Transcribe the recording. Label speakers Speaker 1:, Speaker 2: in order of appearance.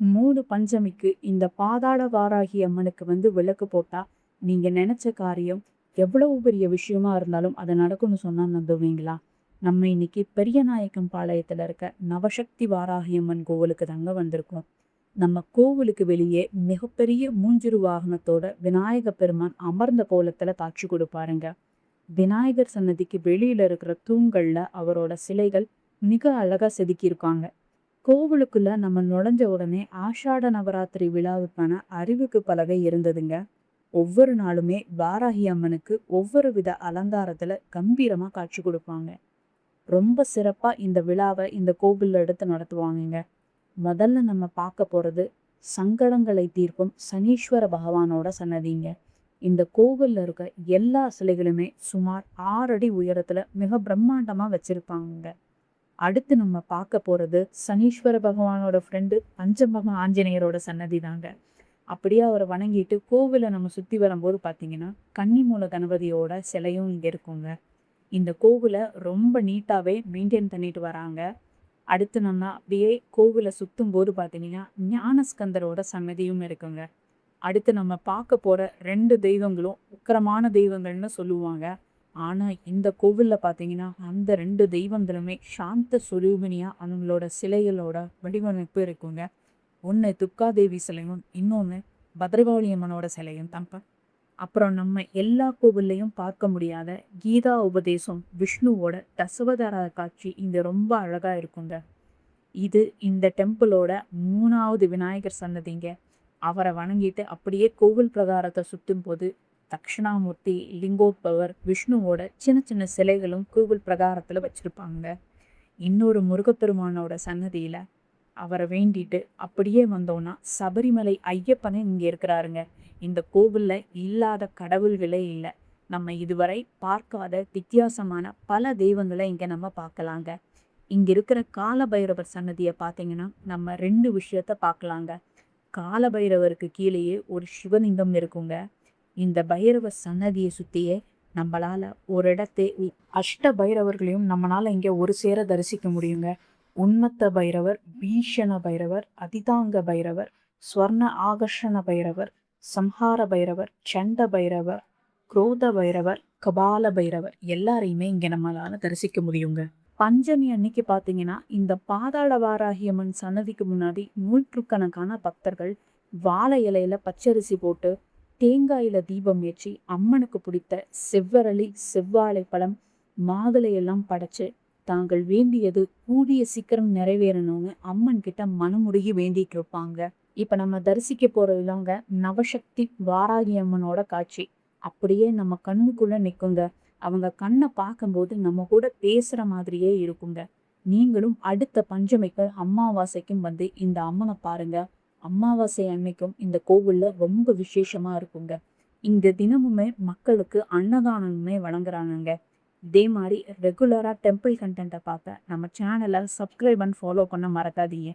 Speaker 1: மூடு பஞ்சமிக்கு இந்த பாதாள வாராகி அம்மனுக்கு விளக்கு போட்டா, நீங்க நினைச்ச காரியம் எவ்வளவு பெரிய விஷயமா இருந்தாலும் அது நடக்கும்னு சொன்னா நம்புவீங்களா? நம்ம இன்னைக்கு பெரியநாயக்கம் பாளையத்துல இருக்க நவசக்தி வாராகி அம்மன் கோவிலுக்கு தாங்க வந்திருக்கோம். நம்ம கோவிலுக்கு வெளியே மிகப்பெரிய மூஞ்சிறு வாகனத்தோட விநாயக பெருமான் அமர்ந்த கோலத்துல காட்சி கொடுப்பாருங்க. விநாயகர் சன்னதிக்கு வெளியில இருக்கிற தூண்கள்ல அவரோட சிலைகள் மிக அழகா செதுக்கியிருக்காங்க. கோவிலுக்குள்ள நம்ம நுழைஞ்ச உடனே ஆஷாட நவராத்திரி விழாவுக்கான அறிவிப்பு பலகை இருந்ததுங்க. ஒவ்வொரு நாளுமே வாராகி அம்மனுக்கு ஒவ்வொரு வித அலங்காரத்துல கம்பீரமா காட்சி கொடுப்பாங்க. ரொம்ப சிறப்பா இந்த விழாவை இந்த கோவில்ல எடுத்து நடத்துவாங்கங்க. முதல்ல நம்ம பார்க்க போறது சங்கடங்களை தீர்க்கும் சனீஸ்வர பகவானோட சன்னதிங்க. இந்த கோவில்ல இருக்க எல்லா சிலைகளுமே சுமார் 6 அடி உயரத்துல மிக பிரம்மாண்டமா வச்சிருப்பாங்க. அடுத்து நம்ம பார்க்க போறது சனீஸ்வர பகவானோட ஃப்ரெண்டு பஞ்சமக ஆஞ்சநேயரோட சன்னதி தாங்க. அப்படியே அவரை வணங்கிட்டு கோவிலை நம்ம சுத்தி வரும்போது பார்த்தீங்கன்னா கன்னிமூல கணபதியோட சிலையும் இங்க இருக்குங்க. இந்த கோவிலை ரொம்ப நீட்டாவே மெயின்டைன் பண்ணிட்டு வராங்க. அடுத்து நம்ம அப்படியே கோவிலை சுத்தும் போது பார்த்தீங்கன்னா ஞானஸ்கந்தரோட சன்னதியும் இருக்குங்க. அடுத்து நம்ம பார்க்க போற 2 தெய்வங்களும் உக்கிரமான தெய்வங்கள்னு சொல்லுவாங்க. ஆனா இந்த கோவில்ல பார்த்தீங்கன்னா அந்த 2 தெய்வங்களுமே சாந்த சுரூபினியா அவங்களோட சிலைகளோட வடிவமைப்பு இருக்குங்க. ஒன்று துர்காதேவி சிலையும் இன்னொன்று பத்ரகாளி அம்மனோட சிலையும் தான்ப்ப. அப்புறம் நம்ம எல்லா கோவில்லையும் பார்க்க முடியாத கீதா உபதேசம் விஷ்ணுவோட தசவதார காட்சி இங்க ரொம்ப அழகா இருக்குங்க. இது இந்த டெம்பிளோட 3வது விநாயகர் சன்னதிங்க. அவரை வணங்கிட்டு அப்படியே கோவில் பிரகாரத்தை சுத்தும் போது தக்ஷணாமூர்த்தி, லிங்கோத்பவர், விஷ்ணுவோட சின்ன சின்ன சிலைகளும் கோவில் பிரகாரத்துல வச்சிருப்பாங்க. இன்னொரு முருகப்பெருமானோட சன்னதியில அவரை வேண்டிட்டு அப்படியே வந்தோம்னா சபரிமலை ஐயப்பனே இங்க இருக்கிறாருங்க. இந்த கோவில்ல இல்லாத கடவுள்களே இல்லை. நம்ம இதுவரை பார்க்காத வித்தியாசமான பல தெய்வங்களை இங்க நம்ம பார்க்கலாங்க. இங்க இருக்கிற கால பைரவர் சன்னதியை பார்த்தீங்கன்னா நம்ம 2 விஷயத்த பார்க்கலாங்க. கால பைரவருக்கு கீழேயே ஒரு சிவலிங்கம் இருக்குங்க. இந்த பைரவர் சன்னதியை சுத்தியே நம்மளால ஒரு இடத்தை அஷ்ட பைரவர்களையும் நம்மளால இங்க ஒரு சேர தரிசிக்க முடியுங்க. உன்மத்த பைரவர், பீஷண பைரவர், அதிதாங்க பைரவர், ஸ்வர்ண ஆகர்ஷண பைரவர், சம்ஹார பைரவர், சண்ட பைரவர், குரோத பைரவர், கபால பைரவர் எல்லாரையுமே இங்க நம்மளால தரிசிக்க முடியுங்க. பஞ்சமி அன்னைக்கு பார்த்தீங்கன்னா இந்த பாதாள வாராகியம்மன் சன்னதிக்கு முன்னாடி நூற்றுக்கணக்கான பக்தர்கள் வாழை இலையில பச்சரிசி போட்டு தேங்காயில தீபம் ஏற்றி அம்மனுக்கு பிடித்த செவ்வரளி, செவ்வாழை பழம், மாதுளை எல்லாம் படைச்சு தாங்கள் வேண்டியது கூடிய சீக்கிரம் நிறைவேறணும்னு அம்மன் கிட்ட மனமுருகி வேண்டிட்டு இருப்பாங்க. இப்ப நம்ம தரிசிக்க போறதுலாங்க நவசக்தி வாராகி அம்மனோட காட்சி. அப்படியே நம்ம கண்ணுக்குள்ள நிக்குங்க. அவங்க கண்ணை பார்க்கும்போது நம்ம கூட பேசுற மாதிரியே இருக்குங்க. நீங்களும் அடுத்த பஞ்சமிக்கு அமாவாசைக்கும் இந்த அம்மனை பாருங்க. அமாவாசை அன்னைக்கும் இந்த கோவில்ல ரொம்ப விசேஷமா இருக்குங்க. இங்க தினமுமே மக்களுக்கு அன்னதானமுமே வழங்குறாங்கங்க. இதே மாதிரி ரெகுலரா டெம்பிள் கண்டென்ட்டை பார்க்க நம்ம சேனலை சப்ஸ்கிரைப் அண்ட் ஃபாலோ பண்ண மறக்காதீங்க.